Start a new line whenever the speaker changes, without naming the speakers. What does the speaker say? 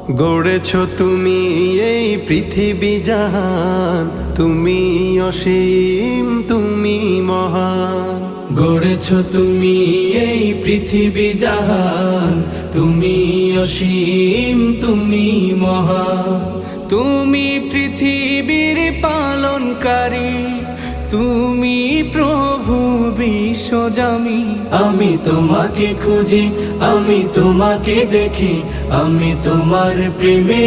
গড়েছ তুমি এই পৃথিবী জাহান, তুমি অসীম তুমি মহান।
গড়েছ তুমি এই পৃথিবী জাহান, তুমি অসীম তুমি মহান। তুমি পৃথিবীর পালনকারী, তুমি প্রভু বিশ্বজামি। আমি তোমাকে খুঁজি, আমি তোমাকে দেখি, আমি তোমার প্রেমে